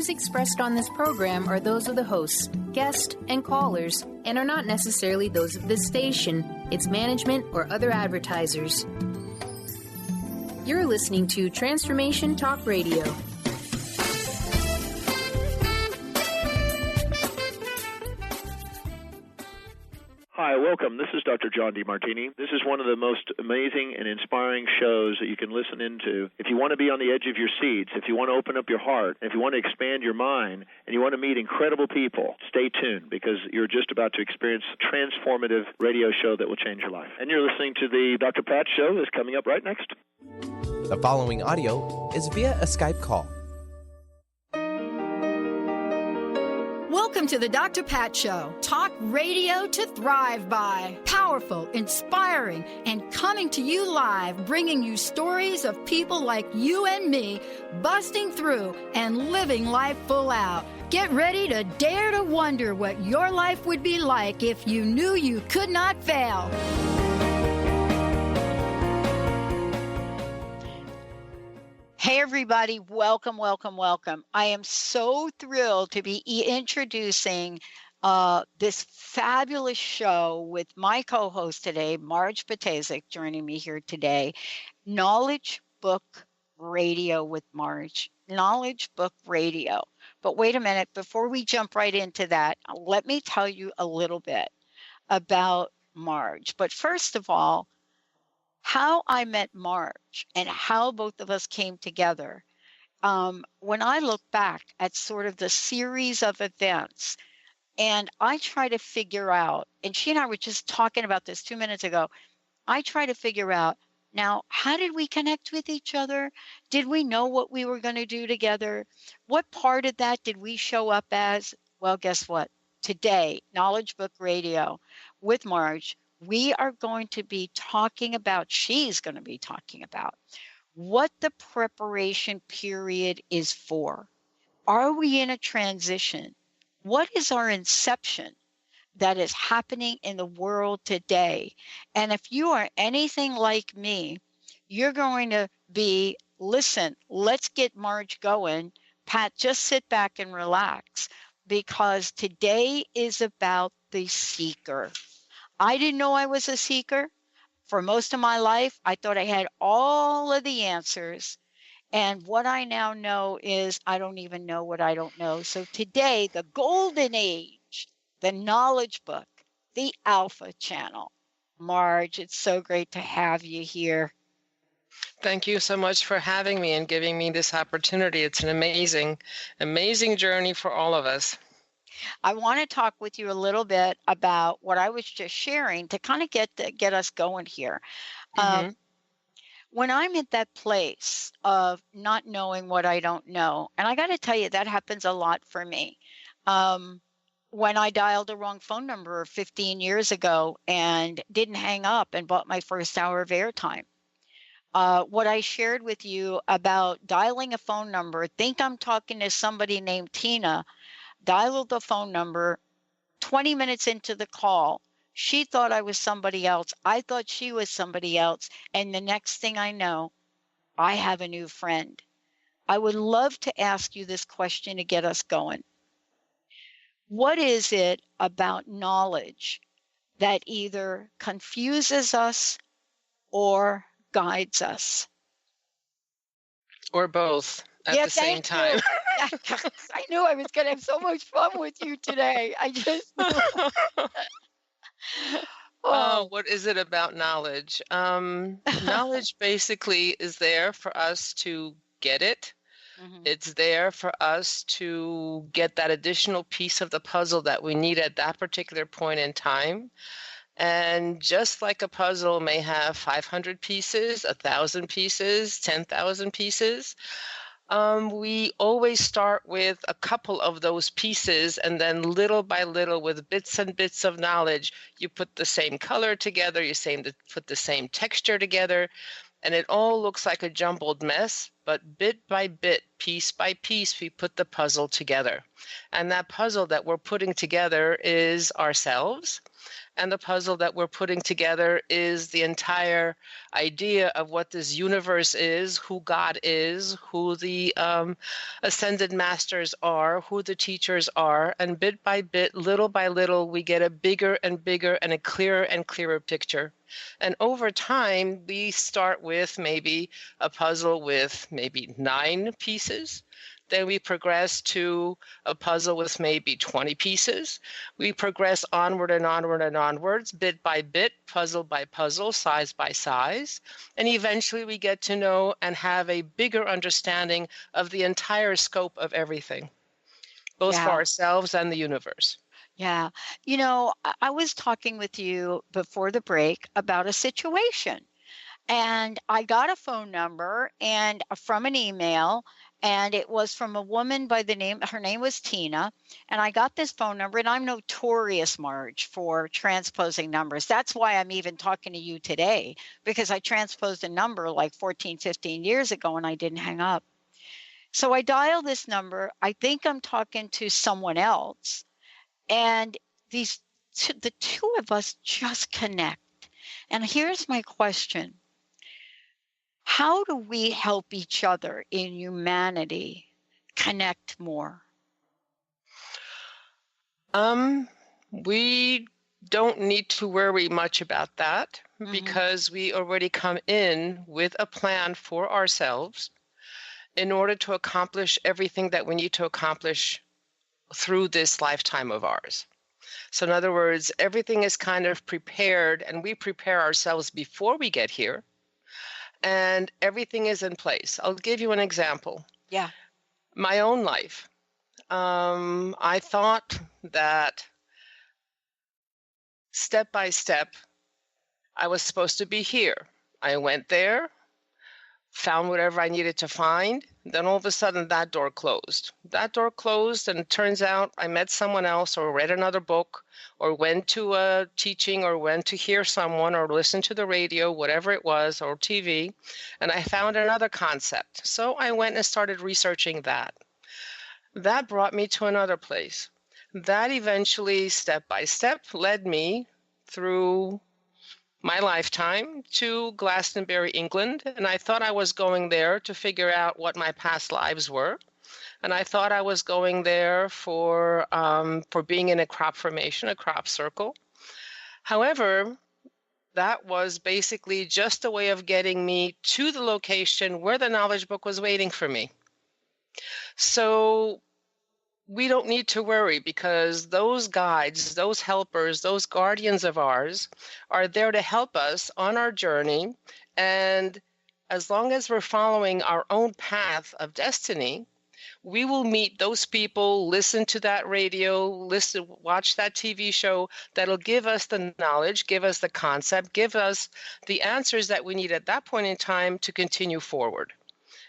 views expressed on this program are those of the hosts, guests, and callers, and are not necessarily those of this station, its management, or other advertisers. You're listening to Transformation Talk Radio. Hi, welcome. This is Dr. John DeMartini. This is one of the most amazing and inspiring shows that you can listen into. If you want to be on the edge of your seats, if you want to open up your heart, if you want to expand your mind, and you want to meet incredible people, stay tuned because you're just about to experience a transformative radio show that will change your life. And you're listening to the Dr. Pat Show that's coming up right next. The following audio is via a Skype call. Welcome to the Dr. Pat Show. Talk radio to thrive by. Powerful, inspiring, and coming to you live, bringing you stories of people like you and me, busting through and living life full out. Get ready to dare to wonder what your life would be like if you knew you could not fail. Hey, everybody. Welcome, welcome, welcome. I am so thrilled to be introducing this fabulous show with my co-host today, Marge Ptaszek, joining me here today. Knowledge Book Radio with Marge. Knowledge Book Radio. But wait a minute. Before we jump right into that, let me tell you a little bit about Marge. But first of all, how I met Marge and how both of us came together. When I look back at sort of the series of events, and I try to figure out, and she and I were just talking about this 2 minutes ago, I try to figure out, now, how did we connect with each other? Did we know what we were going to do together? What part of that did we show up as? Well, guess what? Today, Knowledge Book Radio with Marge, we are going to be talking about, she's going to be talking about what the preparation period is for. Are we in a transition? What is our inception that is happening in the world today? And if you are anything like me, you're going to be, listen, let's get Marge going. Pat, just sit back and relax because today is about the seeker. I didn't know I was a seeker. For most of my life, I thought I had all of the answers. And what I now know is I don't even know what I don't know. So today, the golden age, the knowledge book, the Alpha channel. Marge, it's so great to have you here. Thank you so much for having me and giving me this opportunity. It's an amazing, amazing journey for all of us. I want to talk with you a little bit about what I was just sharing to kind of get us going here. Mm-hmm. When I'm at that place of not knowing what I don't know, and I got to tell you, that happens a lot for me. When I dialed the wrong phone number 15 years ago and didn't hang up and bought my first hour of airtime. What I shared with you about dialing a phone number, think I'm talking to somebody named Tina, dialed the phone number, 20 minutes into the call, she thought I was somebody else. I thought she was somebody else. And the next thing I know, I have a new friend. I would love to ask you this question to get us going. What is it about knowledge that either confuses us or guides us? Or both at the same time. I knew I was going to have so much fun with you today. I just... What is it about knowledge? Knowledge basically is there for us to get it. Mm-hmm. It's there for us to get that additional piece of the puzzle that we need at that particular point in time. And just like a puzzle may have 500 pieces, 1,000 pieces, 10,000 pieces, we always start with a couple of those pieces, and then little by little, with bits and bits of knowledge, you put the same color together, put the same texture together, and it all looks like a jumbled mess, but bit by bit, piece by piece, we put the puzzle together. And that puzzle that we're putting together is ourselves. And the puzzle that we're putting together is the entire idea of what this universe is, who God is, who the ascended masters are, who the teachers are. And bit by bit, little by little, we get a bigger and bigger and a clearer and clearer picture. And over time, we start with maybe a puzzle with maybe 9 pieces. Then we progress to a puzzle with maybe 20 pieces. We progress onward and onward and onwards, bit by bit, puzzle by puzzle, size by size. And eventually we get to know and have a bigger understanding of the entire scope of everything, both for ourselves and the universe. Yeah. You know, I was talking with you before the break about a situation. And I got a phone number and from an email, and it was from a woman by the name, her name was Tina. And I got this phone number, and I'm notorious, Marge, for transposing numbers. That's why I'm even talking to you today, because I transposed a number like 14, 15 years ago, and I didn't hang up. So I dial this number. I think I'm talking to someone else. And the two of us just connect. And here's my question. How do we help each other in humanity connect more? We don't need to worry much about that because we already come in with a plan for ourselves in order to accomplish everything that we need to accomplish through this lifetime of ours. So in other words, everything is kind of prepared, and we prepare ourselves before we get here. And everything is in place. I'll give you an example. Yeah. My own life. I thought that step by step, I was supposed to be here. I went there, found whatever I needed to find. Then all of a sudden that door closed. That door closed, and it turns out I met someone else or read another book or went to a teaching or went to hear someone or listen to the radio, whatever it was, or TV, and I found another concept. So I went and started researching that. That brought me to another place. That eventually, step by step, led me through my lifetime to Glastonbury, England, and I thought I was going there to figure out what my past lives were, and I thought I was going there for being in a crop formation, a crop circle. However, that was basically just a way of getting me to the location where the knowledge book was waiting for me. So we don't need to worry because those guides, those helpers, those guardians of ours are there to help us on our journey. And as long as we're following our own path of destiny, we will meet those people, listen to that radio, watch that TV show that'll give us the knowledge, give us the concept, give us the answers that we need at that point in time to continue forward.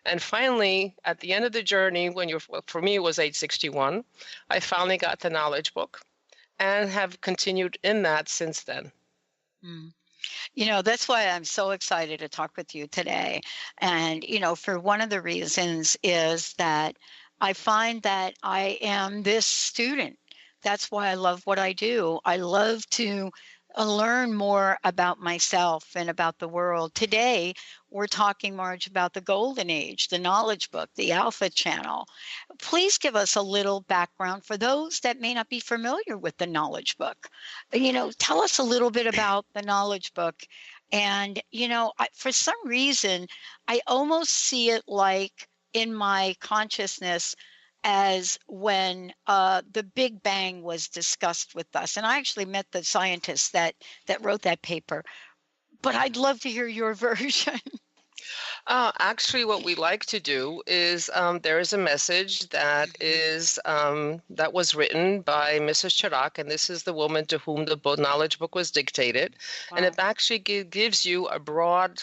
And finally, at the end of the journey, for me, it was age 61, I finally got the knowledge book and have continued in that since then. You know, that's why I'm so excited to talk with you today. And, you know, for one of the reasons is that I find that I am this student. That's why I love what I do. I love to learn more about myself and about the world. Today, we're talking, Marge, about the golden age, the knowledge book, the Alpha channel. Please give us a little background for those that may not be familiar with the knowledge book. You know, tell us a little bit about the knowledge book. And, you know, for some reason, I almost see it like in my consciousness as when the Big Bang was discussed with us. And I actually met the scientists that wrote that paper. But I'd love to hear your version. Actually, what we like to do is there is a message that is that was written by Mrs. Chirac, and this is the woman to whom the knowledge book was dictated. Wow. And it actually gives you a broad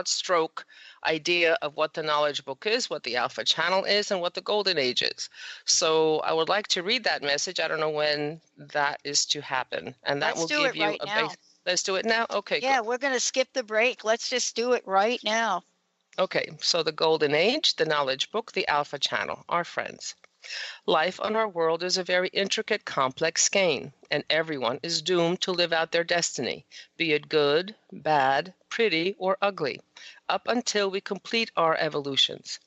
stroke idea of what the knowledge book is, what the Alpha channel is, and what the golden age is. So I would like to read that message. I don't know when that is to happen, and that will give you a base. Let's do it now. Okay. Yeah, we're going to skip the break. Let's just do it right now. Okay. So the golden age, the knowledge book, the Alpha channel, our friends. Life on our world is a very intricate, complex skein, and everyone is doomed to live out their destiny, be it good, bad, pretty, or ugly, up until we complete our evolutions.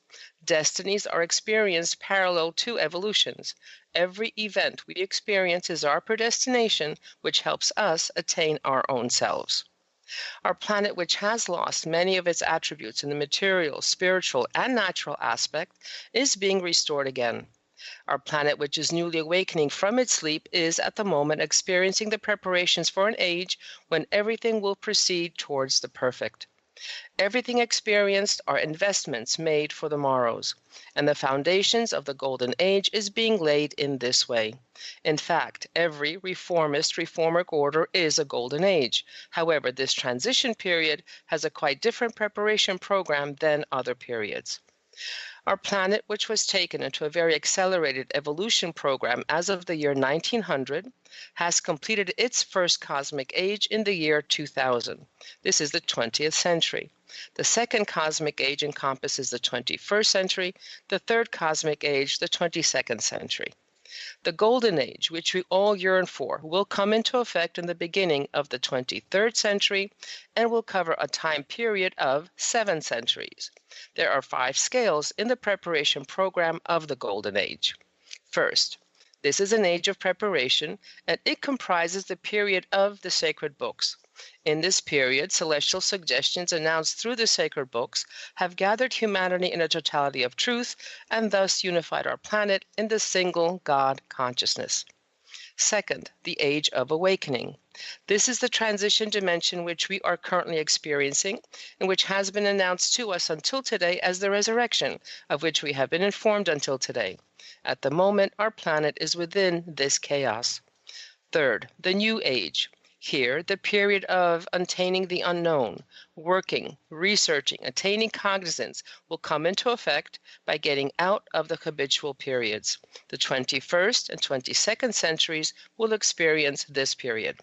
Destinies are experienced parallel to evolutions. Every event we experience is our predestination, which helps us attain our own selves. Our planet, which has lost many of its attributes in the material, spiritual, and natural aspect, is being restored again. Our planet, which is newly awakening from its sleep, is at the moment experiencing the preparations for an age when everything will proceed towards the perfect. Everything experienced are investments made for the morrows, and the foundations of the golden age is being laid in this way. In fact, every reformic order is a golden age. However, this transition period has a quite different preparation program than other periods. Our planet, which was taken into a very accelerated evolution program as of the year 1900, has completed its first cosmic age in the year 2000. This is the 20th century. The second cosmic age encompasses the 21st century, the third cosmic age, the 22nd century. The golden age, which we all yearn for, will come into effect in the beginning of the 23rd century and will cover a time period of 7 centuries. There are 5 scales in the preparation program of the golden age. First, this is an age of preparation, and it comprises the period of the sacred books. In this period, celestial suggestions announced through the sacred books have gathered humanity in a totality of truth and thus unified our planet in the single God consciousness. Second, the age of awakening. This is the transition dimension which we are currently experiencing and which has been announced to us until today as the resurrection, of which we have been informed until today. At the moment, our planet is within this chaos. Third, the new age. Here, the period of attaining the unknown, working, researching, attaining cognizance will come into effect by getting out of the habitual periods. The 21st and 22nd centuries will experience this period.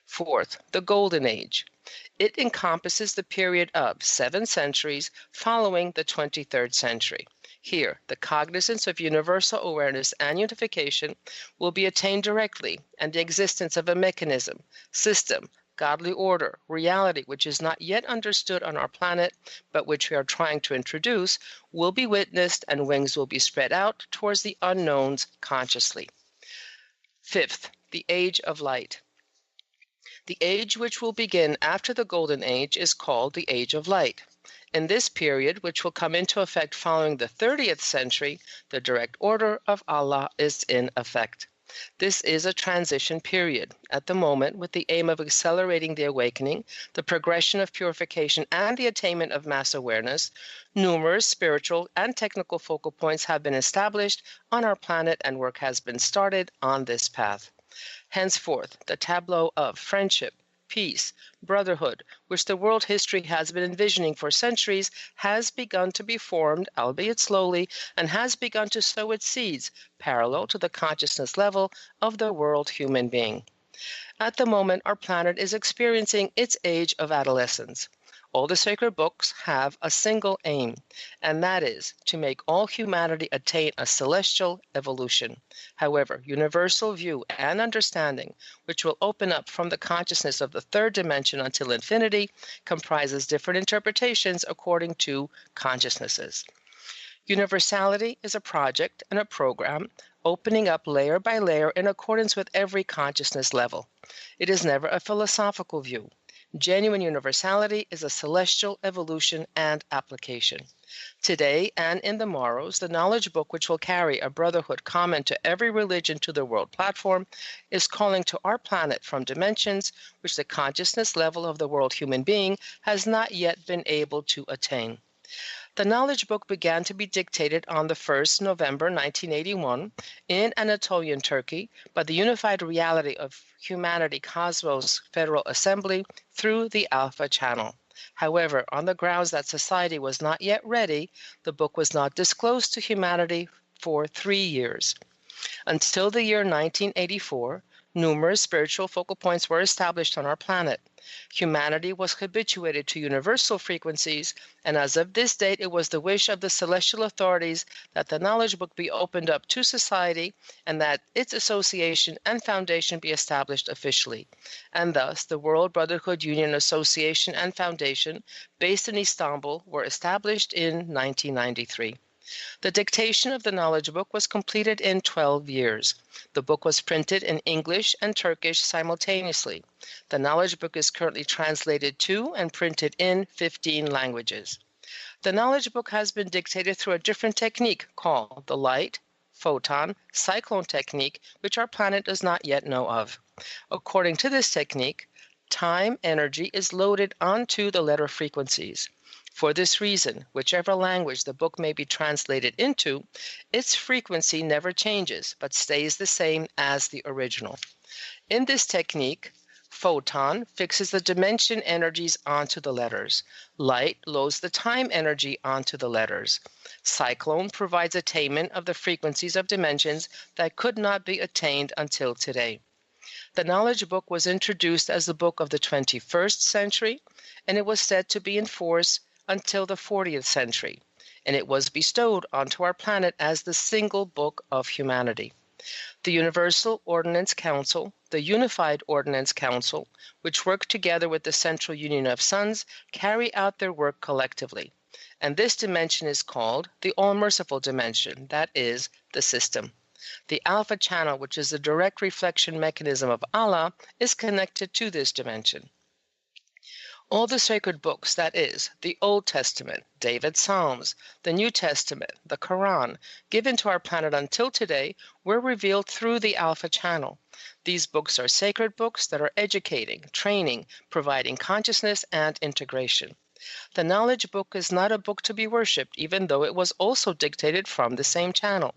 Fourth, the golden age. It encompasses the period of 7 centuries following the 23rd century. Here, the cognizance of universal awareness and unification will be attained directly, and the existence of a mechanism, system, godly order, reality, which is not yet understood on our planet, but which we are trying to introduce, will be witnessed, and wings will be spread out towards the unknowns consciously. Fifth, the age of light. The age which will begin after the golden age is called the age of light. In this period, which will come into effect following the 30th century, the direct order of Allah is in effect. This is a transition period, at the moment with the aim of accelerating the awakening, the progression of purification, and the attainment of mass awareness. Numerous spiritual and technical focal points have been established on our planet, and work has been started on this path. Henceforth, the tableau of friendship, peace, brotherhood, which the world history has been envisioning for centuries, has begun to be formed, albeit slowly, and has begun to sow its seeds parallel to the consciousness level of the world human being. At the moment, our planet is experiencing its age of adolescence. All the sacred books have a single aim, and that is to make all humanity attain a celestial evolution. However, universal view and understanding, which will open up from the consciousness of the third dimension until infinity, comprises different interpretations according to consciousnesses. Universality is a project and a program opening up layer by layer in accordance with every consciousness level. It is never a philosophical view. Genuine universality is a celestial evolution and application. Today and in the morrows, the knowledge book, which will carry a brotherhood common to every religion to the world platform, is calling to our planet from dimensions which the consciousness level of the world human being has not yet been able to attain. The knowledge book began to be dictated on the 1st November 1981 in Anatolian Turkey by the Unified Reality of Humanity Cosmos Federal Assembly through the Alpha Channel. However, on the grounds that society was not yet ready, the book was not disclosed to humanity for 3 years. Until the year 1984, Numerous spiritual focal points were established on our planet. Humanity was habituated to universal frequencies, and as of this date, it was the wish of the celestial authorities that the knowledge book be opened up to society and that its association and foundation be established officially. And thus, the World Brotherhood Union Association and Foundation, based in Istanbul, were established in 1993. The dictation of the knowledge book was completed in 12 years. The book was printed in English and Turkish simultaneously. The knowledge book is currently translated to and printed in 15 languages. The knowledge book has been dictated through a different technique called the light, photon, cyclone technique, which our planet does not yet know of. According to this technique, time energy is loaded onto the letter frequencies. For this reason, whichever language the book may be translated into, its frequency never changes, but stays the same as the original. In this technique, photon fixes the dimension energies onto the letters. Light loads the time energy onto the letters. Cyclone provides attainment of the frequencies of dimensions that could not be attained until today. The knowledge book was introduced as the book of the 21st century, and it was said to be in force until the 40th century, and it was bestowed onto our planet as the single book of humanity. The Universal Ordinance Council, the Unified Ordinance Council, which work together with the Central Union of Suns, carry out their work collectively, and this dimension is called the All-Merciful Dimension, that is, the system. The Alpha channel, which is the direct reflection mechanism of Allah, is connected to this dimension. All the sacred books, that is, the Old Testament, David's Psalms, the New Testament, the Quran, given to our planet until today, were revealed through the Alpha channel. These books are sacred books that are educating, training, providing consciousness and integration. The knowledge book is not a book to be worshipped, even though it was also dictated from the same channel.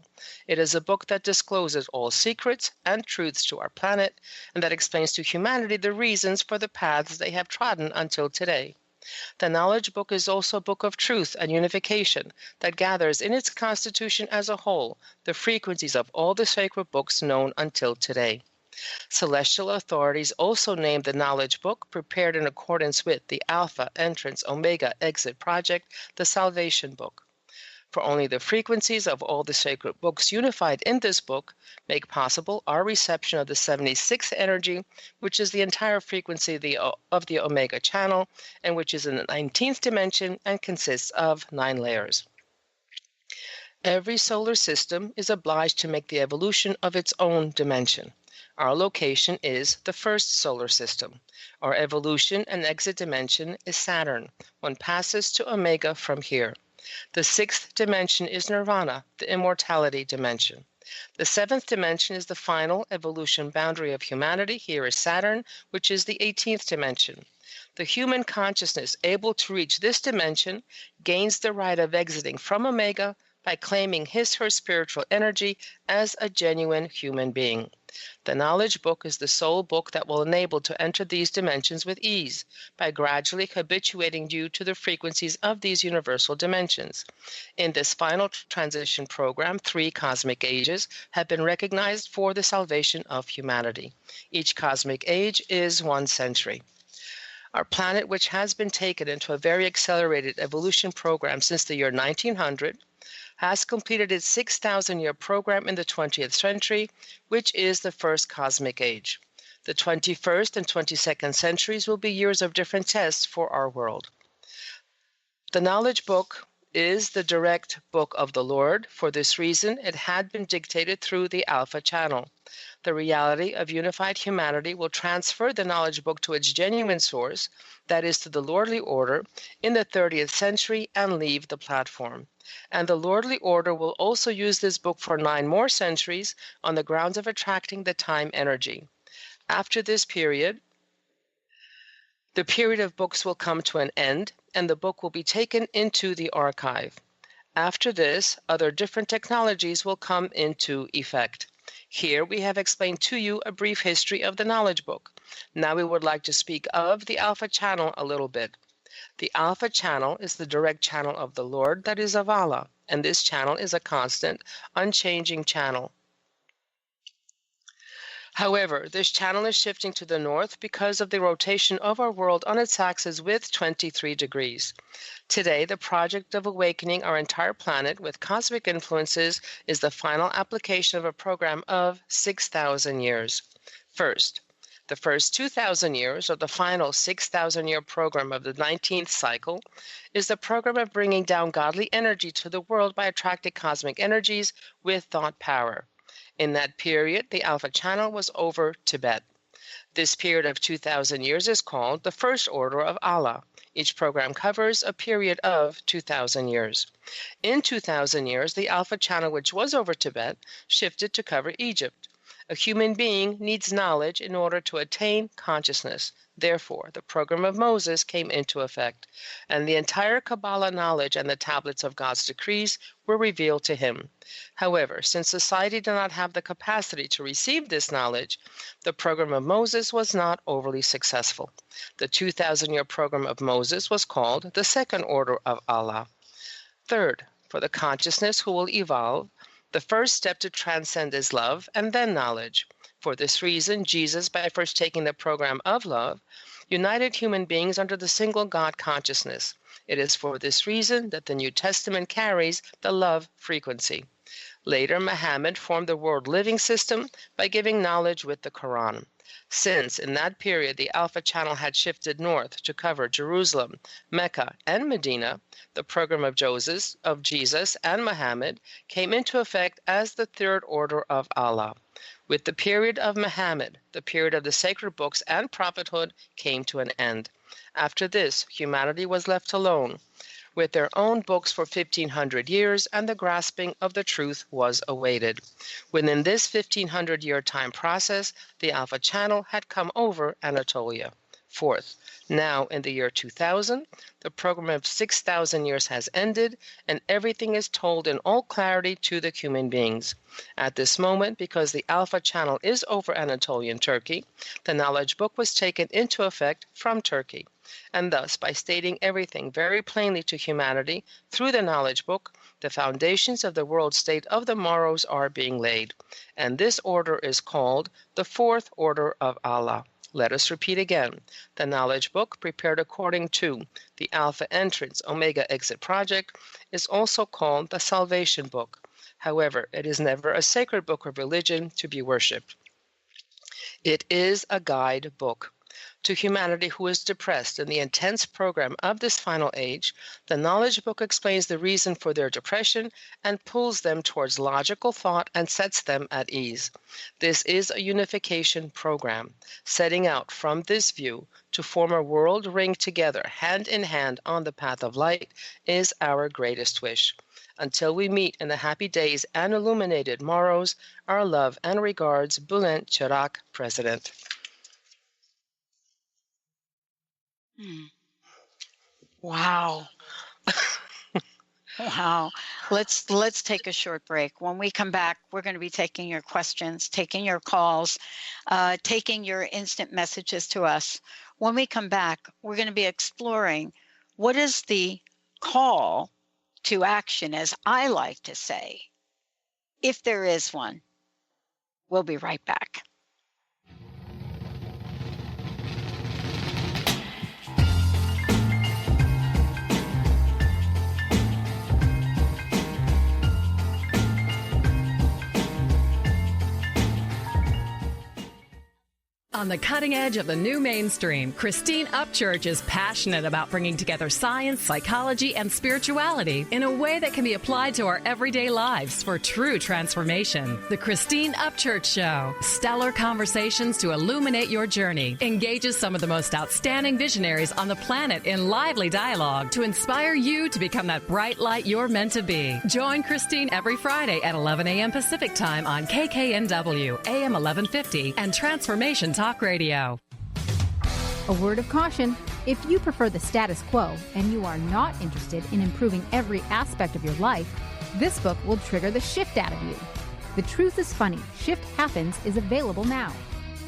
It is a book that discloses all secrets and truths to our planet, and that explains to humanity the reasons for the paths they have trodden until today. The knowledge book is also a book of truth and unification that gathers in its constitution as a whole the frequencies of all the sacred books known until today. Celestial authorities also named the knowledge book, prepared in accordance with the Alpha, Entrance, Omega, Exit Project, the Salvation Book. For only the frequencies of all the sacred books unified in this book make possible our reception of the 76th energy, which is the entire frequency of the Omega channel, and which is in the 19th dimension and consists of 9 layers. Every solar system is obliged to make the evolution of its own dimension. Our location is the first solar system. Our evolution and exit dimension is Saturn. One passes to Omega from here. The 6th dimension is Nirvana, the immortality dimension. The 7th dimension is the final evolution boundary of humanity. Here is Saturn, which is the 18th dimension. The human consciousness able to reach this dimension gains the right of exiting from Omega by claiming his/her spiritual energy as a genuine human being. The knowledge book is the sole book that will enable to enter these dimensions with ease by gradually habituating you to the frequencies of these universal dimensions. In this final transition program, 3 cosmic ages have been recognized for the salvation of humanity. Each cosmic age is 1 century. Our planet, which has been taken into a very accelerated evolution program since the year 1900, has completed its 6,000-year program in the 20th century, which is the first cosmic age. The 21st and 22nd centuries will be years of different tests for our world. The knowledge book is the direct book of the Lord. For this reason, it had been dictated through the Alpha channel. The reality of unified humanity will transfer the knowledge book to its genuine source, that is, to the Lordly Order, in the 30th century and leave the platform. And the Lordly Order will also use this book for 9 more centuries on the grounds of attracting the time energy. After this period, the period of books will come to an end, and the book will be taken into the archive. After this, other different technologies will come into effect. Here we have explained to you a brief history of the knowledge book. Now we would like to speak of the Alpha channel a little bit. The Alpha channel is the direct channel of the Lord, that is of Allah, and this channel is a constant, unchanging channel. However, this channel is shifting to the north because of the rotation of our world on its axis with 23 degrees. Today, the project of awakening our entire planet with cosmic influences is the final application of a program of 6,000 years. First, the first 2,000 years, or the final 6,000-year program of the 19th cycle, is the program of bringing down godly energy to the world by attracting cosmic energies with thought power. In that period, the Alpha Channel was over Tibet. This period of 2,000 years is called the First Order of Allah. Each program covers a period of 2,000 years. In 2,000 years, the Alpha Channel, which was over Tibet, shifted to cover Egypt. A human being needs knowledge in order to attain consciousness. Therefore, the program of Moses came into effect, and the entire Kabbalah knowledge and the tablets of God's decrees were revealed to him. However, since society did not have the capacity to receive this knowledge, the program of Moses was not overly successful. The 2,000-year program of Moses was called the Second Order of Allah. Third, for the consciousness who will evolve, the first step to transcend is love and then knowledge. For this reason, Jesus, by first taking the program of love, united human beings under the single God consciousness. It is for this reason that the New Testament carries the love frequency. Later, Muhammad formed the world living system by giving knowledge with the Quran. Since in that period the Alpha Channel had shifted north to cover Jerusalem, Mecca, and Medina, the program of Jesus and Muhammad came into effect as the Third Order of Allah. With the period of Muhammad, the period of the sacred books and prophethood came to an end. After this, humanity was left alone with their own books for 1,500 years, and the grasping of the truth was awaited. Within this 1,500-year time process, the Alpha Channel had come over Anatolia. Fourth, now in the year 2000, the program of 6,000 years has ended, and everything is told in all clarity to the human beings. At this moment, because the Alpha Channel is over Anatolian Turkey, the knowledge book was taken into effect from Turkey. And thus, by stating everything very plainly to humanity through the knowledge book, the foundations of the world state of the morrows are being laid. And this order is called the Fourth Order of Allah. Let us repeat again. The knowledge book, prepared according to the Alpha Entrance, Omega Exit Project, is also called the Salvation Book. However, it is never a sacred book of religion to be worshipped. It is a guide book. To humanity who is depressed in the intense program of this final age, the knowledge book explains the reason for their depression and pulls them towards logical thought and sets them at ease. This is a unification program. Setting out from this view to form a world ring together, hand in hand on the path of light, is our greatest wish. Until we meet in the happy days and illuminated morrows, our love and regards, Bulent Chirac, President. Wow. Wow. Let's take a short break. When we come back, we're going to be taking your questions, taking your calls, taking your instant messages to us. When we come back, we're going to be exploring what is the call to action, as I like to say, if there is one. We'll be right back. On the cutting edge of the new mainstream, Christine Upchurch is passionate about bringing together science, psychology, and spirituality in a way that can be applied to our everyday lives for true transformation. The Christine Upchurch Show, stellar conversations to illuminate your journey, engages some of the most outstanding visionaries on the planet in lively dialogue to inspire you to become that bright light you're meant to be. Join Christine every Friday at 11 a.m. Pacific Time on KKNW, AM 1150, and Transformation Talk Radio. A word of caution: if you prefer the status quo and you are not interested in improving every aspect of your life, this book will trigger the shift out of you. The Truth is Funny, Shift Happens is available now.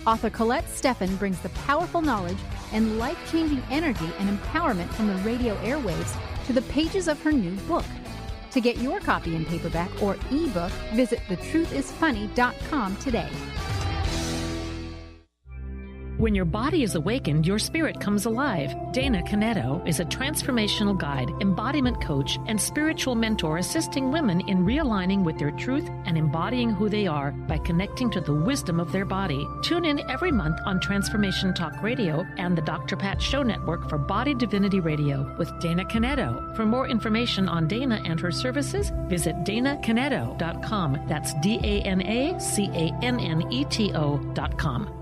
Author Colette Steffen brings the powerful knowledge and life-changing energy and empowerment from the radio airwaves to the pages of her new book. To get your copy in paperback or ebook, visit thetruthisfunny.com today. When your body is awakened, your spirit comes alive. Dana Canetto is a transformational guide, embodiment coach, and spiritual mentor assisting women in realigning with their truth and embodying who they are by connecting to the wisdom of their body. Tune in every month on Transformation Talk Radio and the Dr. Pat Show Network for Body Divinity Radio with Dana Canetto. For more information on Dana and her services, visit danacanetto.com. That's DANACANNETO.com.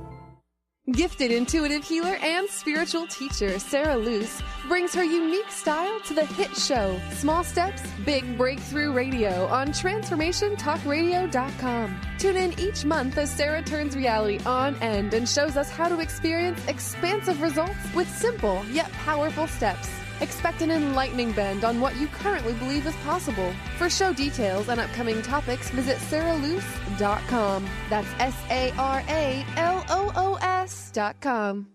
Gifted intuitive healer and spiritual teacher Sarah Luce brings her unique style to the hit show Small Steps, Big Breakthrough Radio on TransformationTalkRadio.com. Tune in each month as Sarah turns reality on end and shows us how to experience expansive results with simple yet powerful steps. Expect an enlightening bend on what you currently believe is possible. For show details and upcoming topics, visit sarahluce.com. That's SARALOOS.com.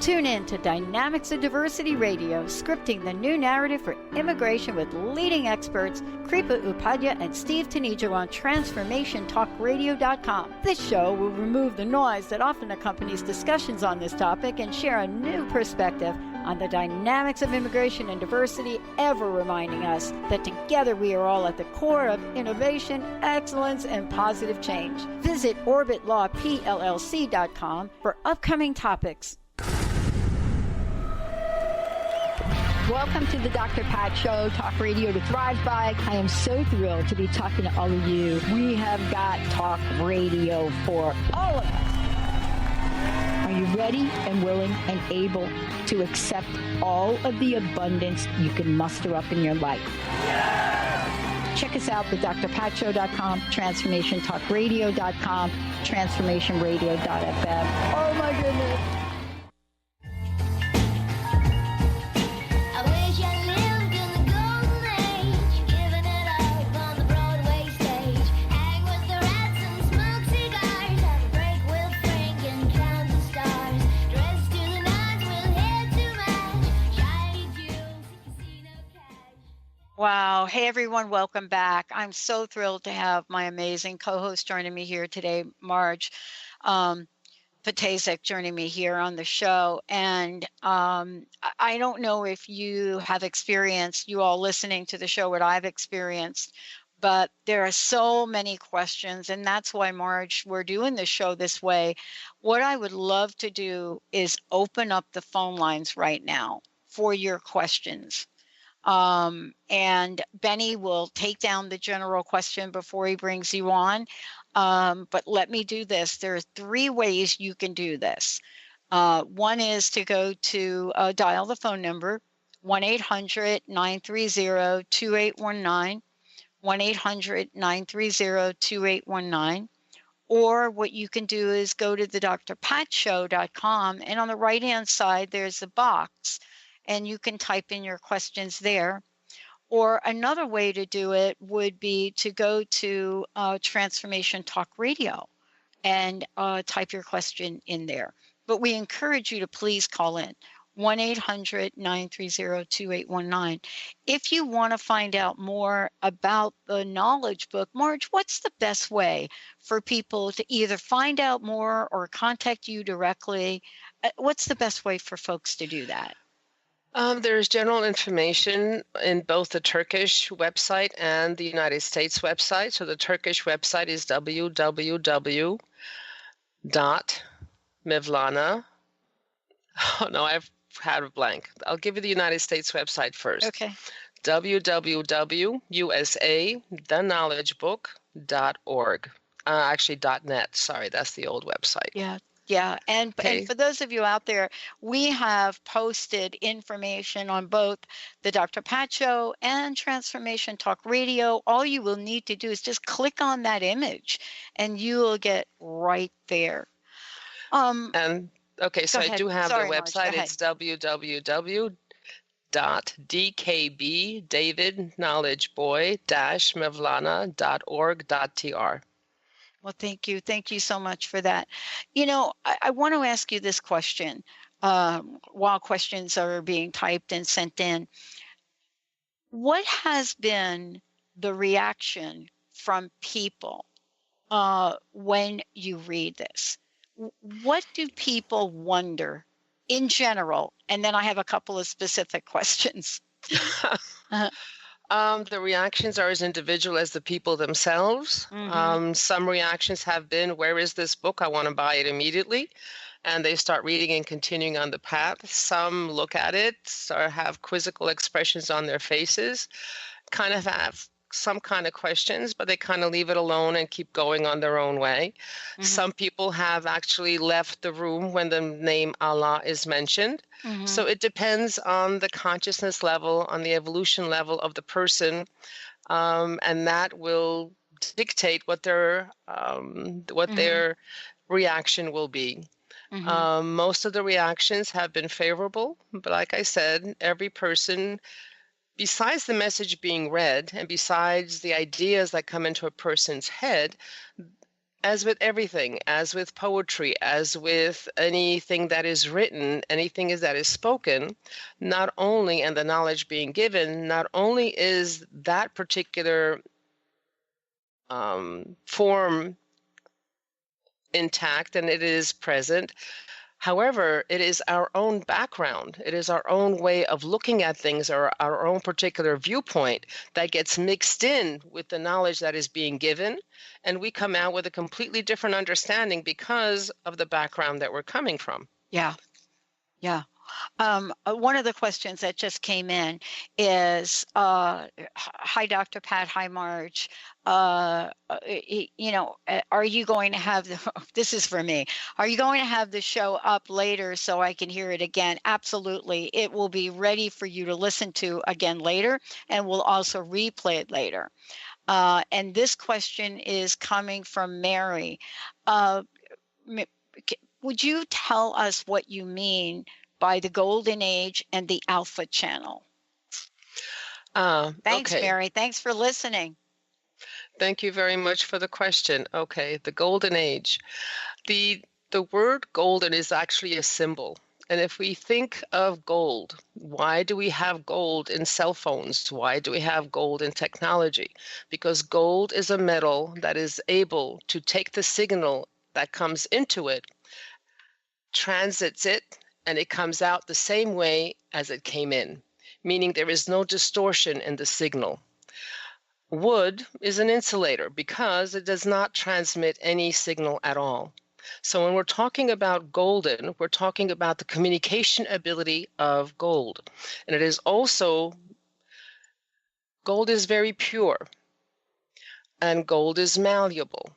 Tune in to Dynamics of Diversity Radio, scripting the new narrative for immigration with leading experts Kripa Upadhyaya and Steve Tanijo on TransformationTalkRadio.com. This show will remove the noise that often accompanies discussions on this topic and share a new perspective on the dynamics of immigration and diversity, ever reminding us that together we are all at the core of innovation, excellence, and positive change. Visit OrbitLawPLLC.com for upcoming topics. Welcome to the Dr. Pat Show, Talk Radio to Thrive By. I am so thrilled to be talking to all of you. We have got talk radio for all of us. Are you ready and willing and able to accept all of the abundance you can muster up in your life? Check us out at drpatshow.com, transformationtalkradio.com, transformationradio.fm. Oh my goodness. Wow. Hey, everyone. Welcome back. I'm so thrilled to have my amazing co-host joining me here today, Marge Ptaszek, joining me here on the show. And I don't know if you have experienced, you all listening to the show, what I've experienced, but there are so many questions. And that's why, Marge, we're doing the show this way. What I would love to do is open up the phone lines right now for your questions. And Benny will take down the general question before he brings you on. But let me do this. There are 3 ways you can do this. One is to go to dial the phone number, 1-800-930-2819, 1-800-930-2819. Or what you can do is go to the drpatshow.com, and on the right-hand side, there's a box. And you can type in your questions there. Or another way to do it would be to go to Transformation Talk Radio and type your question in there. But we encourage you to please call in, 1-800-930-2819. If you want to find out more about the Knowledge Book, Marge, what's the best way for people to either find out more or contact you directly? What's the best way for folks to do that? There's general information in both the Turkish website and the United States website. So the Turkish website is www.mevlana. Oh, no, I've had a blank. I'll give you the United States website first. Okay. www.usa.theknowledgebook.org. Actually, .net. Sorry, that's the old website. Yeah. Yeah, and for those of you out there, we have posted information on both the Dr. Pat Show and Transformation Talk Radio. All you will need to do is just click on that image, and you will get right there. And okay, so I do have the website. Marge, it's www.dkb-david-knowledgeboy-mevlana.org.tr. Well, thank you. Thank you so much for that. You know, I want to ask you this question while questions are being typed and sent in. What has been the reaction from people when you read this? what do people wonder in general? And then I have a couple of specific questions. The reactions are as individual as the people themselves. Some reactions have been, where is this book? I want to buy it immediately. And they start reading and continuing on the path. Some look at it or have quizzical expressions on their faces, kind of have some kind of questions, but they kind of leave it alone and keep going on their own way. Some people have actually left the room when the name Allah is mentioned. So it depends on the consciousness level, on the evolution level of the person, and that will dictate what their reaction will be. Most of the reactions have been favorable, but like I said, every person, besides the message being read and besides the ideas that come into a person's head, as with everything, as with poetry, as with anything that is written, anything that is spoken, not only, and the knowledge being given, not only is that particular form intact and it is present, however, it is our own background. It is our own way of looking at things, or our own particular viewpoint that gets mixed in with the knowledge that is being given. And we come out with a completely different understanding because of the background that we're coming from. Yeah. One of the questions that just came in is, hi, Dr. Pat. Hi, Marge. Are you going to have this is for me. Are you going to have the show up later so I can hear it again? Absolutely. It will be ready for you to listen to again later, and we'll also replay it later. And this question is coming from Mary. Would you tell us what you mean by the golden age and the alpha channel? Thanks, okay. Mary. Thanks for listening. Thank you very much for the question. Okay, the golden age. The word golden is actually a symbol. And if we think of gold, why do we have gold in cell phones? Why do we have gold in technology? Because gold is a metal that is able to take the signal that comes into it, transits it, and it comes out the same way as it came in, meaning there is no distortion in the signal. Wood is an insulator because it does not transmit any signal at all. So when we're talking about golden, we're talking about the communication ability of gold. And it is also, gold is very pure, and gold is malleable.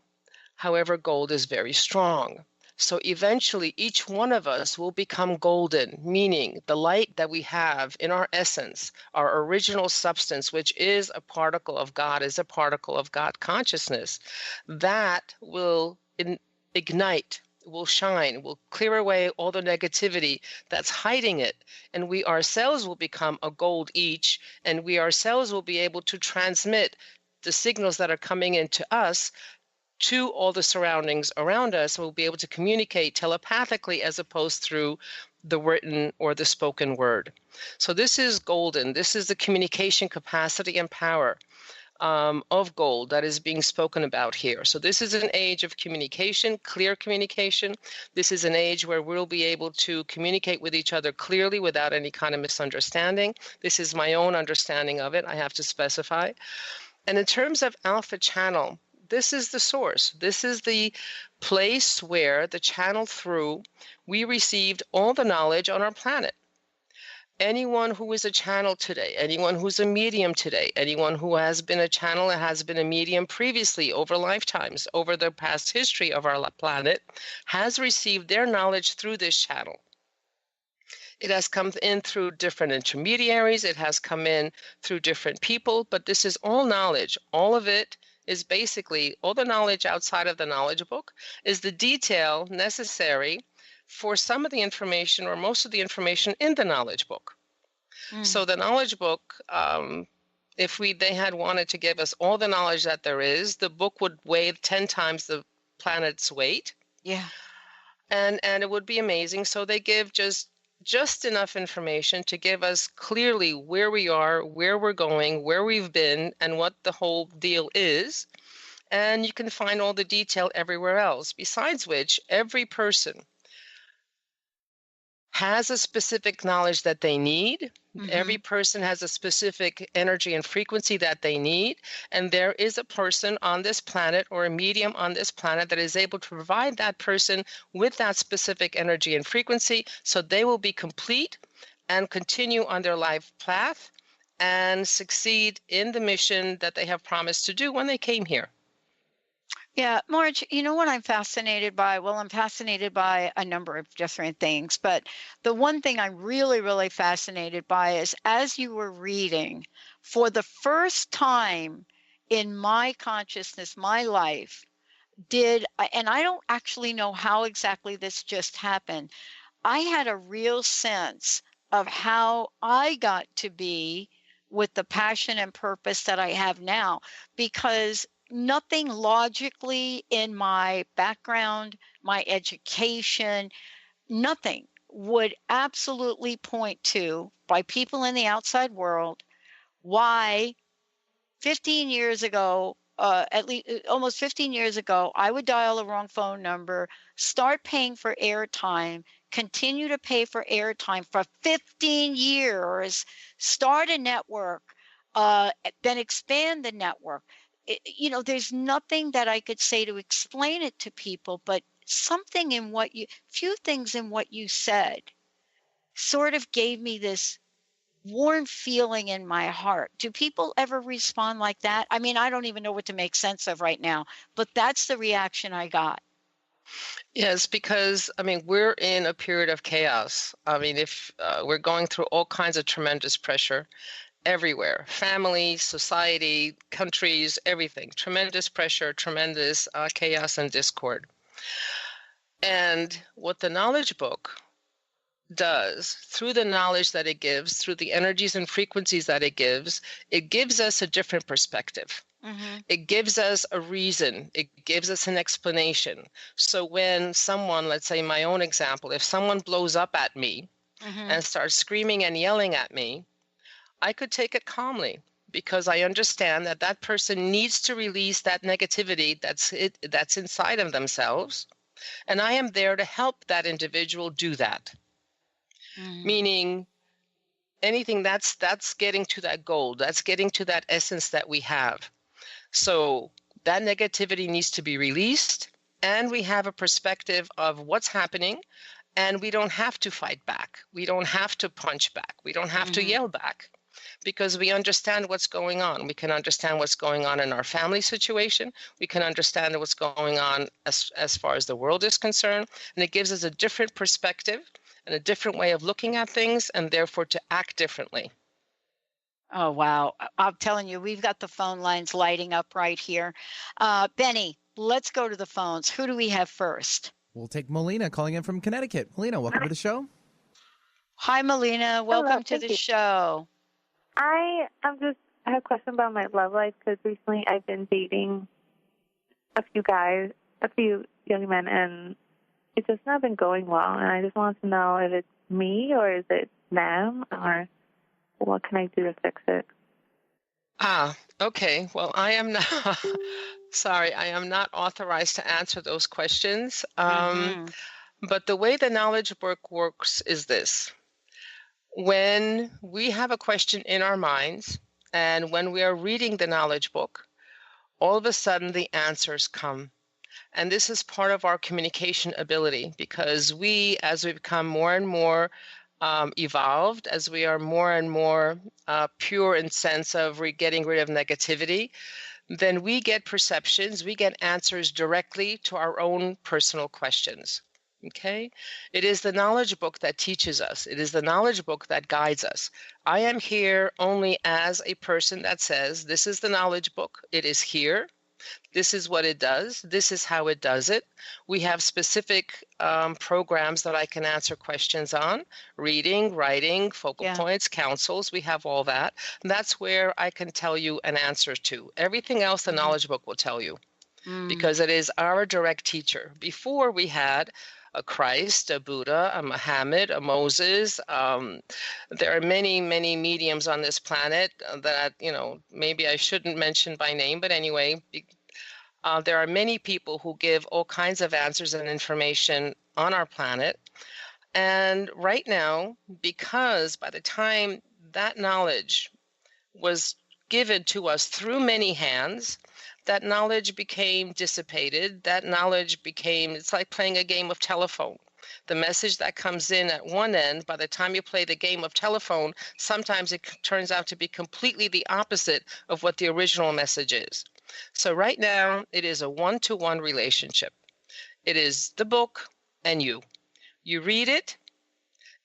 However, gold is very strong. So eventually, each one of us will become golden, meaning the light that we have in our essence, our original substance, which is a particle of God, is a particle of God consciousness, that will ignite, will shine, will clear away all the negativity that's hiding it. And we ourselves will become a gold each, and we ourselves will be able to transmit the signals that are coming into us to all the surroundings around us. We'll be able to communicate telepathically as opposed through the written or the spoken word. So this is golden. This is the communication capacity and power of gold that is being spoken about here. So this is an age of communication, clear communication. This is an age where we'll be able to communicate with each other clearly without any kind of misunderstanding. This is my own understanding of it, I have to specify. And in terms of alpha channel, this is the source. This is the place where the channel through we received all the knowledge on our planet. Anyone who is a channel today, anyone who's a medium today, anyone who has been a channel and has been a medium previously over lifetimes, over the past history of our planet, has received their knowledge through this channel. It has come in through different intermediaries. It has come in through different people, but this is all knowledge. All of it is basically, all the knowledge outside of the knowledge book is the detail necessary for some of the information or most of the information in the knowledge book. So the knowledge book, if they had wanted to give us all the knowledge that there is, the book would weigh 10 times the planet's weight. Yeah. And it would be amazing. So they give just enough information to give us clearly where we are, where we're going, where we've been, and what the whole deal is. And you can find all the detail everywhere else. Besides which, every person has a specific knowledge that they need. Every person has a specific energy and frequency that they need. And there is a person on this planet or a medium on this planet that is able to provide that person with that specific energy and frequency, so they will be complete and continue on their life path and succeed in the mission that they have promised to do when they came here. Yeah, Marge, you know what I'm fascinated by? Well, I'm fascinated by a number of different things, but the one thing I'm really, really fascinated by is as you were reading, for the first time in my consciousness, my life, and I don't actually know how exactly this just happened, I had a real sense of how I got to be with the passion and purpose that I have now, because nothing logically in my background, my education, nothing would absolutely point to, by people in the outside world, why 15 years ago, at least almost 15 years ago, I would dial the wrong phone number, start paying for airtime, continue to pay for airtime for 15 years, start a network, then expand the network. There's nothing that I could say to explain it to people, but few things in what you said sort of gave me this warm feeling in my heart. Do people ever respond like that? I mean, I don't even know what to make sense of right now, but that's the reaction I got. Yes, because, we're in a period of chaos. If we're going through all kinds of tremendous pressure everywhere, family, society, countries, everything, tremendous pressure, tremendous chaos and discord. And what the knowledge book does, through the knowledge that it gives, through the energies and frequencies that it gives us a different perspective. It gives us a reason. It gives us an explanation. So when someone, let's say my own example, if someone blows up at me and starts screaming and yelling at me, I could take it calmly, because I understand that that person needs to release that negativity that's inside of themselves. And I am there to help that individual do that. Meaning anything that's getting to that goal, that's getting to that essence that we have. So that negativity needs to be released, and we have a perspective of what's happening, and we don't have to fight back. We don't have to punch back. We don't have to yell back, because we understand what's going on. We can understand what's going on in our family situation. We can understand what's going on as far as the world is concerned. And it gives us a different perspective and a different way of looking at things, and therefore to act differently. Oh, wow. I'm telling you, we've got the phone lines lighting up right here. Benny, let's go to the phones. Who do we have first? We'll take Melina calling in from Connecticut. Melina, welcome to the show. Hi, Melina. Welcome to the show. I have a question about my love life, because recently I've been dating a few young men, and it's just not been going well. And I just want to know if it's me or is it them, or what can I do to fix it? Okay. Well, I am not sorry. I am not authorized to answer those questions. But the way the knowledge book works is this. When we have a question in our minds, and when we are reading the knowledge book, all of a sudden the answers come. And this is part of our communication ability, because as we become more and more evolved, as we are more and more pure in sense of getting rid of negativity, then we get perceptions, we get answers directly to our own personal questions. Okay? It is the knowledge book that teaches us. It is the knowledge book that guides us. I am here only as a person that says, this is the knowledge book. It is here. This is what it does. This is how it does it. We have specific programs that I can answer questions on: reading, writing, focal points, councils. We have all that. And that's where I can tell you an answer to. Everything else the knowledge book will tell you, because it is our direct teacher. Before we had a Christ, a Buddha, a Muhammad, a Moses. There are many, many mediums on this planet that, maybe I shouldn't mention by name, but anyway, There are many people who give all kinds of answers and information on our planet. And right now, because by the time that knowledge was given to us through many hands, that knowledge became dissipated. That knowledge became, it's like playing a game of telephone. The message that comes in at one end, by the time you play the game of telephone, sometimes it turns out to be completely the opposite of what the original message is. So right now, it is a one-to-one relationship. It is the book and you. You read it,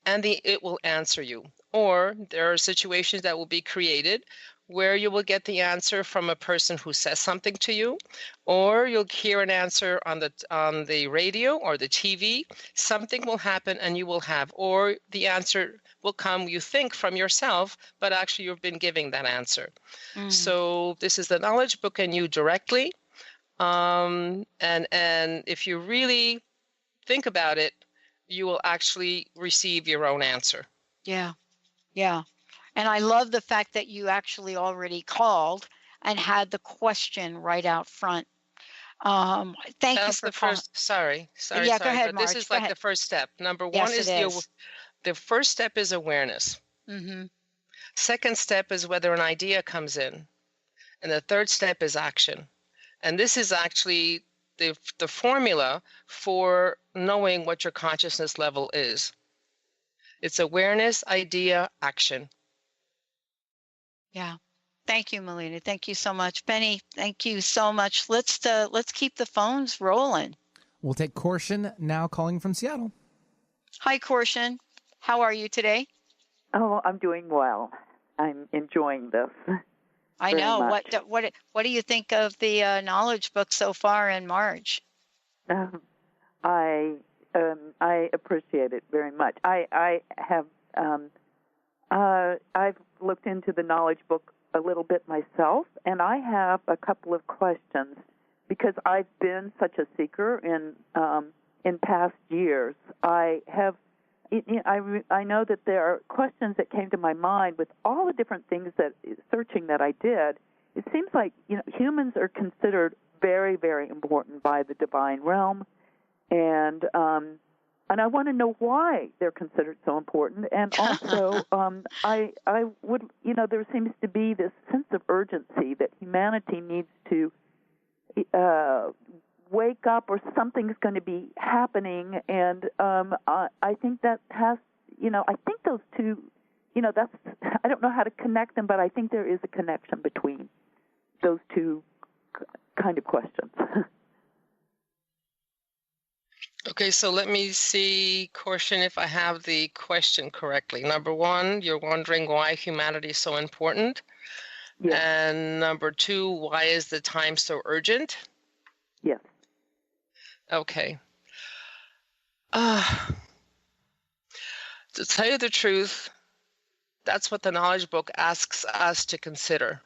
and it will answer you. Or there are situations that will be created where you will get the answer from a person who says something to you, or you'll hear an answer on the radio or the TV. Something will happen and you will have, or the answer will come, you think, from yourself, but actually you've been giving that answer. So this is the knowledge book and you directly. And if you really think about it, you will actually receive your own answer. Yeah. Yeah. And I love the fact that you actually already called and had the question right out front. Thank you for the first. Sorry. Yeah, go ahead, but Marge. this is Go like ahead. the first step. Number one Yes, is the first step is awareness. Mm-hmm. Second step is whether an idea comes in, and the third step is action. And this is actually the formula for knowing what your consciousness level is. It's awareness, idea, action. Yeah. Thank you, Melina. Thank you so much. Benny, thank you so much. Let's keep the phones rolling. We'll take Korshan now calling from Seattle. Hi, Korshan. How are you today? Oh, I'm doing well. I'm enjoying this. I know. What do you think of the knowledge book so far, and Marge? I appreciate it very much. I have I've looked into the knowledge book a little bit myself, and I have a couple of questions because I've been such a seeker in past years. I know that there are questions that came to my mind with all the different things searching that I did. It seems like humans are considered very, very important by the divine realm, and I want to know why they're considered so important. And also, I would, there seems to be this sense of urgency that humanity needs to wake up, or something's going to be happening. And I think that has, I think those two, I don't know how to connect them, but I think there is a connection between those two kind of questions. Okay, so let me see, Korshan, if I have the question correctly. Number one, you're wondering why humanity is so important. Yes. And number two, why is the time so urgent? Yes. Okay. To tell you the truth, that's what the knowledge book asks us to consider.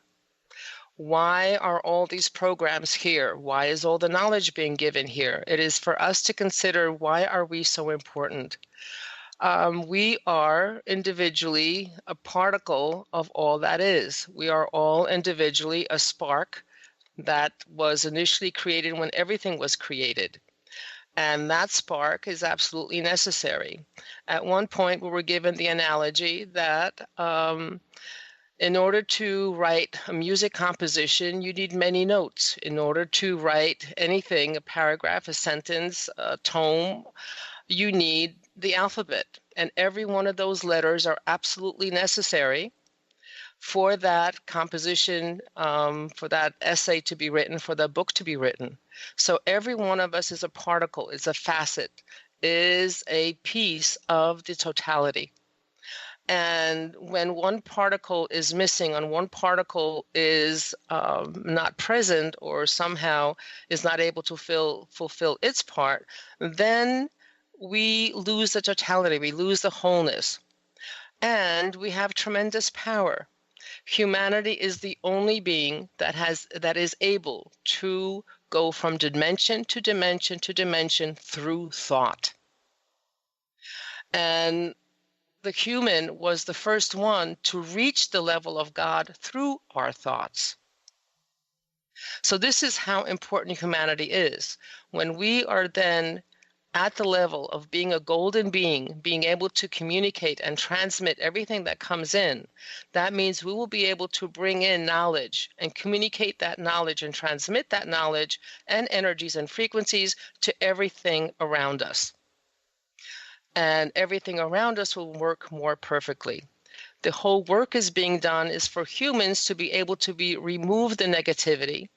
Why are all these programs here? Why is all the knowledge being given here? It is for us to consider, why are we so important? We are individually a particle of all that is. We are all individually a spark that was initially created when everything was created. And that spark is absolutely necessary. At one point, we were given the analogy that in order to write a music composition, you need many notes. In order to write anything, a paragraph, a sentence, a tome, you need the alphabet. And every one of those letters are absolutely necessary for that composition, for that essay to be written, for the book to be written. So every one of us is a particle, is a facet, is a piece of the totality. And when one particle is missing and one particle is not present or somehow is not able to fulfill its part, then we lose the totality, we lose the wholeness. And we have tremendous power. Humanity is the only being that is able to go from dimension to dimension to dimension through thought. And the human was the first one to reach the level of God through our thoughts. So this is how important humanity is. When we are then at the level of being a golden being, being able to communicate and transmit everything that comes in, that means we will be able to bring in knowledge and communicate that knowledge and transmit that knowledge and energies and frequencies to everything around us. And everything around us will work more perfectly. The whole work is being done is for humans to be able to remove the negativity,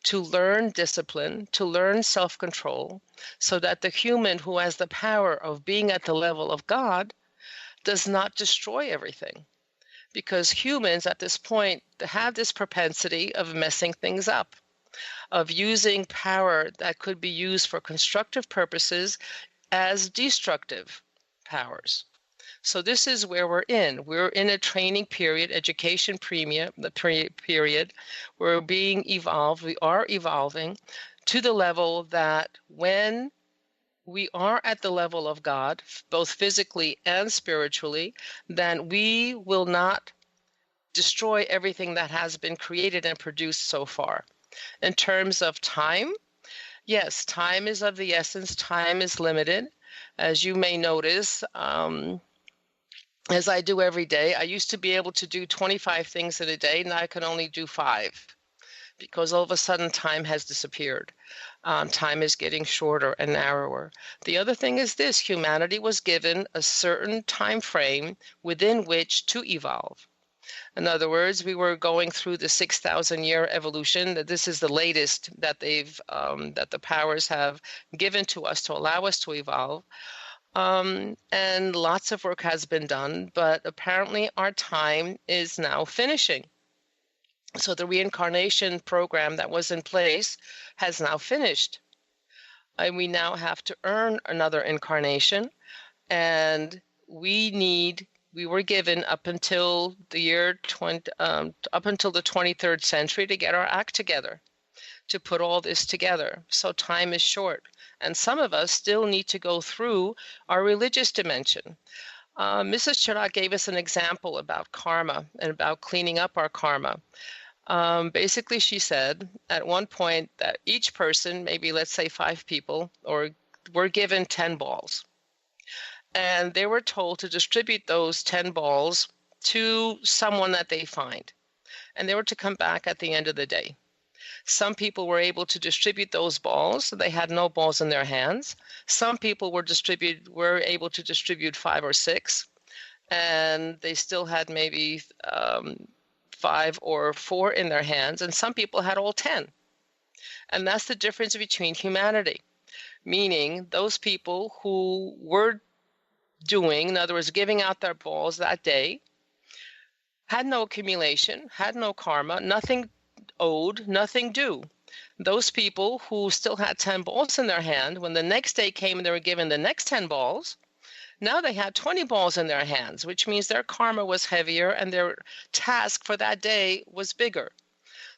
to learn discipline, to learn self-control, so that the human who has the power of being at the level of God does not destroy everything. Because humans at this point have this propensity of messing things up, of using power that could be used for constructive purposes as destructive powers. So this is where we're in. We're in a training period, education period. We're being evolved. We are evolving to the level that when we are at the level of God, both physically and spiritually, then we will not destroy everything that has been created and produced so far. In terms of time, yes, time is of the essence. Time is limited. As you may notice, as I do every day, I used to be able to do 25 things in a day. Now I can only do 5 because all of a sudden time has disappeared. Time is getting shorter and narrower. The other thing is this: humanity was given a certain time frame within which to evolve. In other words, we were going through the 6,000-year evolution. This is the latest that that the powers have given to us to allow us to evolve. And lots of work has been done, but apparently our time is now finishing. So the reincarnation program that was in place has now finished. And we now have to earn another incarnation. And we were given up until the 23rd century to get our act together, to put all this together. So time is short. And some of us still need to go through our religious dimension. Mrs. Chirac gave us an example about karma and about cleaning up our karma. Basically, she said at one point that each person, maybe let's say 5 people, were given 10 balls. And they were told to distribute those 10 balls to someone that they find. And they were to come back at the end of the day. Some people were able to distribute those balls. They had no balls in their hands. Some people were able to distribute 5 or 6, and they still had maybe 5 or 4 in their hands, and some people had all 10. And that's the difference between humanity, meaning those people who were doing, in other words, giving out their balls that day, had no accumulation, had no karma, nothing owed, nothing due. Those people who still had 10 balls in their hand, when the next day came and they were given the next 10 balls, now they had 20 balls in their hands, which means their karma was heavier and their task for that day was bigger.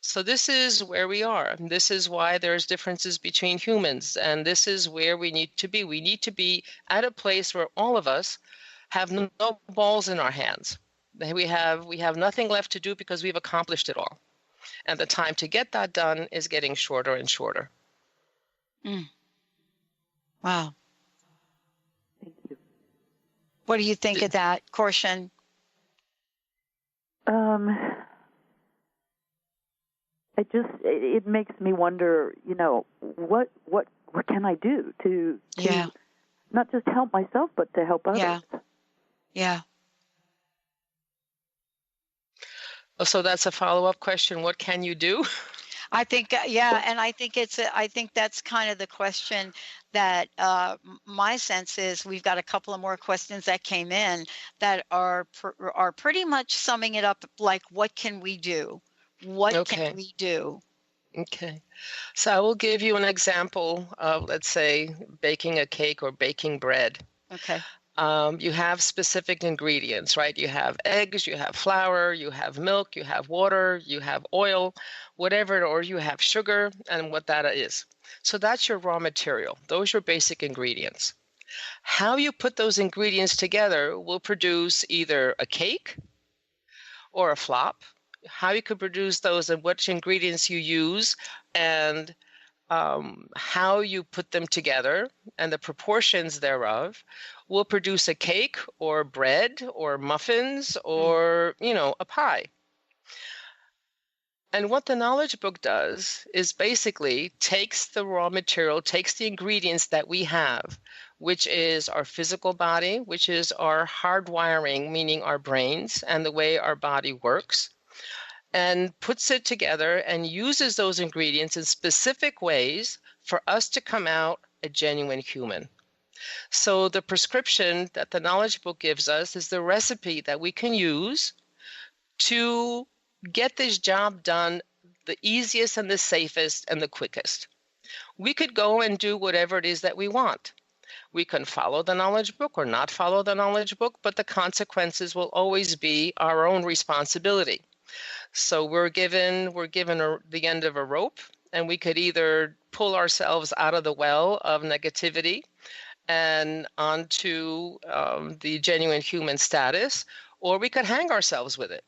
So this is where we are. This is why there's differences between humans, and this is where we need to be. We need to be at a place where all of us have no balls in our hands. We have nothing left to do because we've accomplished it all. And the time to get that done is getting shorter and shorter. Wow. Thank you. What do you think of that, Korshan? It makes me wonder, what can I do to not just help myself, but to help others? Yeah. So that's a follow-up question. What can you do? I think, and I think that's kind of the question that my sense is. We've got a couple of more questions that came in that are pretty much summing it up like, what can we do? What can we do? Okay. So I will give you an example of, let's say, baking a cake or baking bread. Okay. You have specific ingredients, right? You have eggs, you have flour, you have milk, you have water, you have oil, whatever, or you have sugar, and what that is. So that's your raw material. Those are your basic ingredients. How you put those ingredients together will produce either a cake or a flop how you could produce those and which ingredients you use and how you put them together and the proportions thereof will produce a cake or bread or muffins or, a pie. And what the knowledge book does is basically takes the raw material, takes the ingredients that we have, which is our physical body, which is our hardwiring, meaning our brains and the way our body works, and puts it together and uses those ingredients in specific ways for us to come out a genuine human. So the prescription that the knowledge book gives us is the recipe that we can use to get this job done the easiest and the safest and the quickest. We could go and do whatever it is that we want. We can follow the knowledge book or not follow the knowledge book, but the consequences will always be our own responsibility. So we're given the end of a rope, and we could either pull ourselves out of the well of negativity and onto the genuine human status, or we could hang ourselves with it.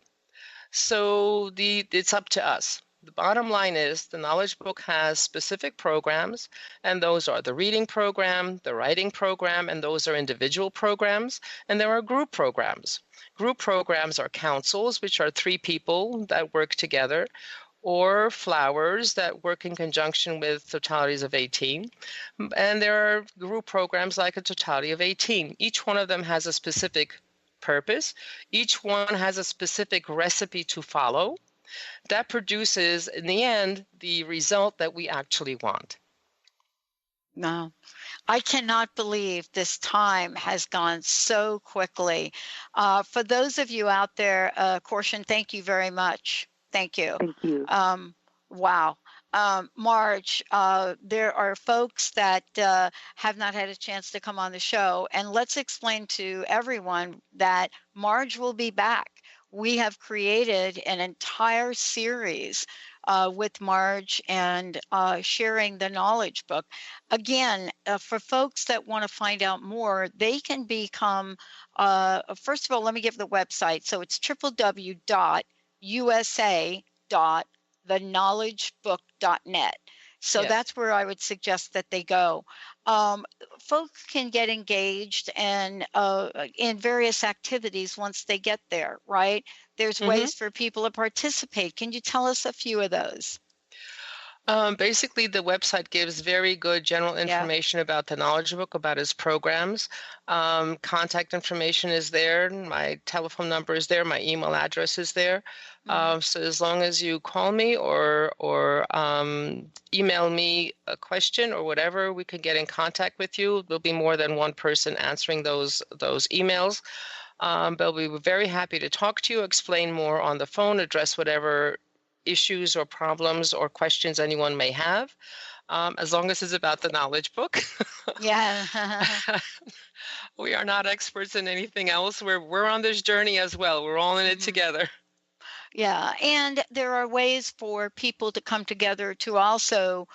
So it's up to us. The bottom line is the knowledge book has specific programs, and those are the reading program, the writing program, and those are individual programs, and there are group programs. Group programs are councils, which are 3 people that work together, or flowers that work in conjunction with totalities of 18. And there are group programs like a totality of 18. Each one of them has a specific purpose. Each one has a specific recipe to follow that produces, in the end, the result that we actually want. No, I cannot believe this time has gone so quickly. For those of you out there, Korshan, thank you very much. Thank you. Thank you. Wow. Marge, there are folks that have not had a chance to come on the show, and let's explain to everyone that Marge will be back. We have created an entire series with Marge and sharing the knowledge book. Again, for folks that want to find out more, they can become, first of all, let me give the website. So it's www.usa.theknowledgebook.net. So that's where I would suggest that they go. Folks can get engaged and in various activities once they get there, right? There's ways for people to participate. Can you tell us a few of those? Basically, the website gives very good general information about the knowledge book, about its programs. Contact information is there. My telephone number is there. My email address is there. So as long as you call me or email me a question or whatever, we can get in contact with you. There'll be more than one person answering those emails. But we were very happy to talk to you, explain more on the phone, address whatever issues or problems or questions anyone may have, as long as it's about the knowledge book. Yeah. We are not experts in anything else. We're on this journey as well. We're all in it together. Yeah, and there are ways for people to come together to also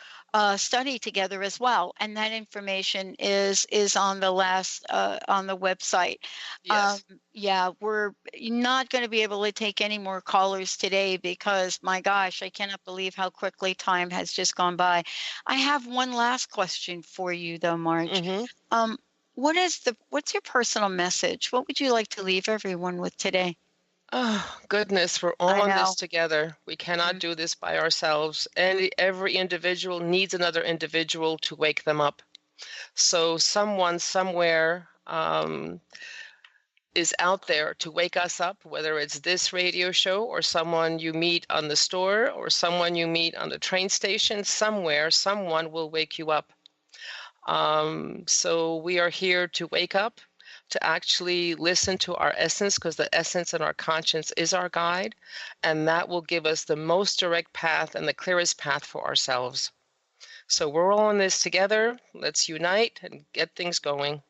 study together as well, and that information is on the on the website. Yes. We're not going to be able to take any more callers today because, my gosh, I cannot believe how quickly time has just gone by. I have one last question for you, though, Marge. What's your personal message? What would you like to leave everyone with today? Oh, goodness, we're all in this together. We cannot do this by ourselves. And every individual needs another individual to wake them up. So someone somewhere is out there to wake us up, whether it's this radio show or someone you meet on the store or someone you meet on the train station. Somewhere, someone will wake you up. So we are here to wake up, to actually listen to our essence, because the essence and our conscience is our guide, and that will give us the most direct path and the clearest path for ourselves. So we're all in this together. Let's unite and get things going.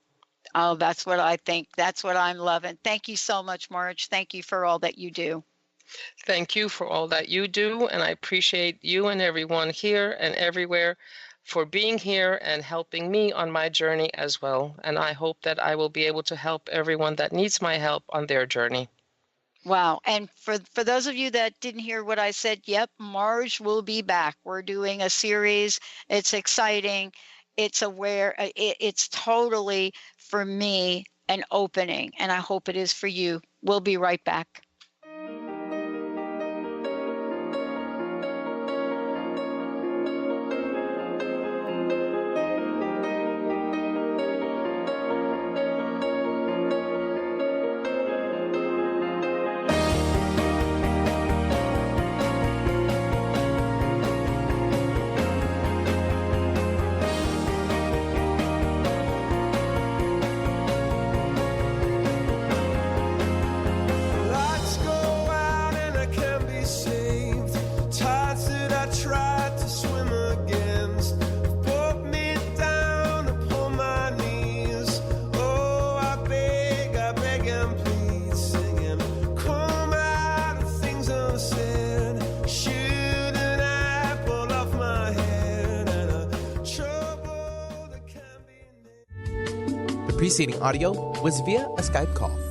Oh, that's what I think. That's what I'm loving. Thank you so much, Marge. Thank you for all that you do. Thank you for all that you do, and I appreciate you and everyone here and everywhere for being here and helping me on my journey as well. And I hope that I will be able to help everyone that needs my help on their journey. Wow. And for those of you that didn't hear what I said, yep, Marge will be back. We're doing a series. It's exciting. It's it's totally, for me, an opening, and I hope it is for you. We'll be right back. The preceding audio was via a Skype call.